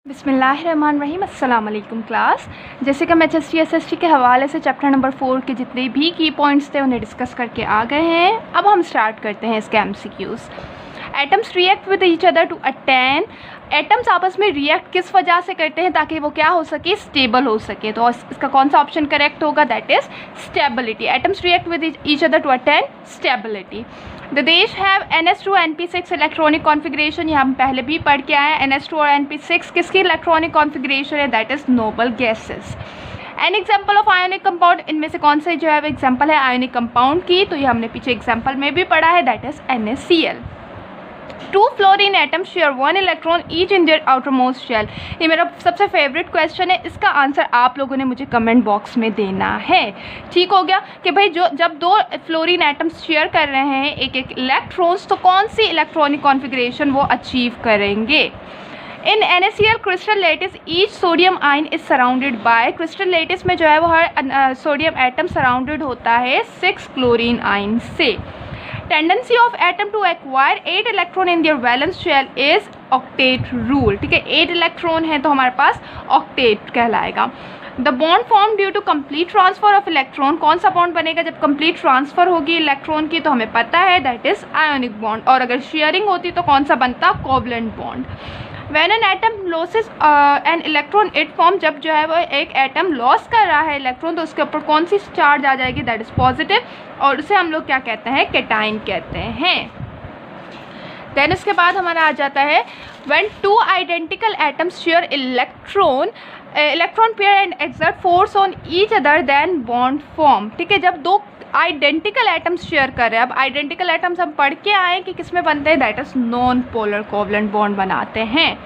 बिस्मिल्लाहिर्रहमानिर्रहीम। अस्सलाम वालेकुम क्लास। जैसे कि हम HST के हवाले से चैप्टर नंबर 4 के जितने भी की पॉइंट्स थे उन्हें डिस्कस करके आ गए हैं। अब हम स्टार्ट करते हैं इसके MCQs। Atoms react with each other to attain. Atoms आपस में रिएक्ट किस वजह से करते हैं ताकि वो क्या हो सके, स्टेबल हो सके। तो इसका कौन सा ऑप्शन करेक्ट होगा, that is stability. Atoms react with each other to attain stability. The these have NS2 NP6 electronic configuration. ये हम पहले भी पढ़ के आए हैं। NS2 और NP6 किसकी इलेक्ट्रॉनिक कॉन्फ़िगरेशन है, that is noble gases. An example of ionic compound, इनमें से कौन से जो है एग्जाम्पल है आयोनिक कंपाउंड की, तो ये हमने पीछे एग्जाम्पल में भी पढ़ा है, that is NaCl। Two fluorine atom share 1 electron each in their outermost shell. ये मेरा सबसे फेवरेट क्वेश्चन है। इसका आंसर आप लोगों ने मुझे कमेंट बॉक्स में देना है। ठीक हो गया कि भाई जब दो फ्लोरीन एटम्स शेयर कर रहे हैं एक एक इलेक्ट्रॉन्स, तो कौन सी इलेक्ट्रॉनिक कॉन्फ़िगरेशन वो अचीव करेंगे। इन NaCl crystal lettuce each sodium ion is surrounded by. Crystal lettuce में जो है वो हर सोडियम एटम सराउंडेड होता है 6 क्लोरीन आयन से। Tendency of atom to acquire 8 electron in their valence shell is octet rule. ठीक है, 8 इलेक्ट्रॉन है तो हमारे पास ऑक्टेट कहलाएगा। The bond form due to complete transfer of electron. कौन सा बॉन्ड बनेगा जब कंप्लीट ट्रांसफर होगी इलेक्ट्रॉन की, तो हमें पता है दैट इज आयोनिक बॉन्ड। और अगर शेयरिंग होती तो कौन सा बनता, covalent bond. When an atom loses an electron it form, जब जो है वो एक एटम लॉस कर रहा है इलेक्ट्रॉन तो उसके ऊपर कौन सी चार्ज आ जाएगी, दैट इज पॉजिटिव, और उसे हम लोग क्या कहते हैं, कैटाइन कहते हैं। देन उसके बाद हमारा आ जाता है when two identical atoms share electron pair and exert force on each other then bond form। ठीक है, जब दो आइडेंटिकल एटम्स शेयर कर रहे हैं, अब आइडेंटिकल एटम्स हम पढ़ के आए कि किस में बनते हैं, that is non polar covalent bond बनाते हैं।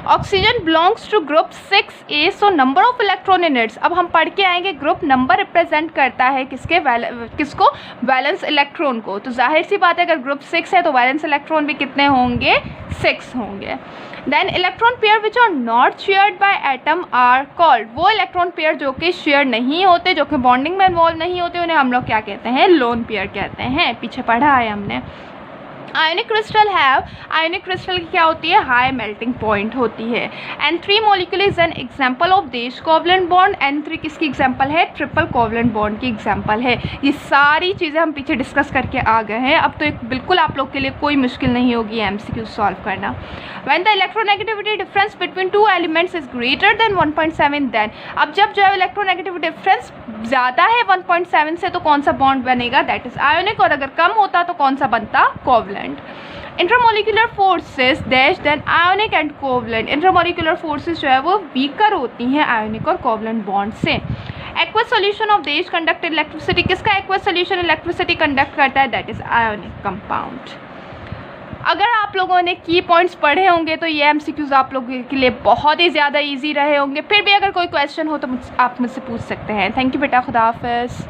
Oxygen belongs to group 6A, so number of electron in its. अब हम पढ़ के आएंगे ग्रुप नंबर रिप्रेजेंट करता है किसको, वैलेंस इलेक्ट्रॉन को। तो जाहिर सी बात है अगर ग्रुप 6 है तो वैलेंस इलेक्ट्रॉन भी कितने होंगे, 6 होंगे। Then electron pair which are not shared by atom are called. वो इलेक्ट्रॉन पेयर जो कि शेयर नहीं होते, जो कि बॉन्डिंग में इन्वॉल्व नहीं होते, उन्हें हम लोग क्या कहते हैं, लोन पेयर कहते हैं। पीछे पढ़ा है हमने। Ionic crystal have, ionic crystal की क्या होती है, हाई मेल्टिंग पॉइंट होती है। N3 molecule is an example of देश कोवलेंट बॉन्ड। N3 किसकी एग्जाम्पल है, ट्रिपल कोवलेंट बॉन्ड की एग्जाम्पल है। ये सारी चीज़ें हम पीछे डिस्कस करके आ गए हैं। अब तो एक बिल्कुल आप लोग के लिए कोई मुश्किल नहीं होगी MCQ सॉल्व करना। When the electronegativity difference between two elements is greater than 1.7 then, अब जब जो है इलेक्ट्रोनेगेटिविटी डिफरेंस ज़्यादा है 1.7 से तो कौन सा बॉन्ड बनेगा, दैट इज आयोनिक, और अगर कम होता तो कौन सा बनता, covalent. Intermolecular forces dash than ionic and covalent. Intermolecular forces जो है वो वीकर होती हैं आयोनिक और कोवलेंट बॉन्ड से। Aqueous solution of dash conduct electricity. किसका एक्वस सॉल्यूशन इलेक्ट्रिसिटी कंडक्ट करता है, दैट इज आयोनिक कंपाउंड। अगर आप लोगों ने की पॉइंट्स पढ़े होंगे तो ये MCQs आप लोगों के लिए बहुत ही ज़्यादा इजी रहे होंगे। फिर भी अगर कोई क्वेश्चन हो तो आप मुझसे पूछ सकते हैं। थैंक यू बेटा, खुदा हाफिज़।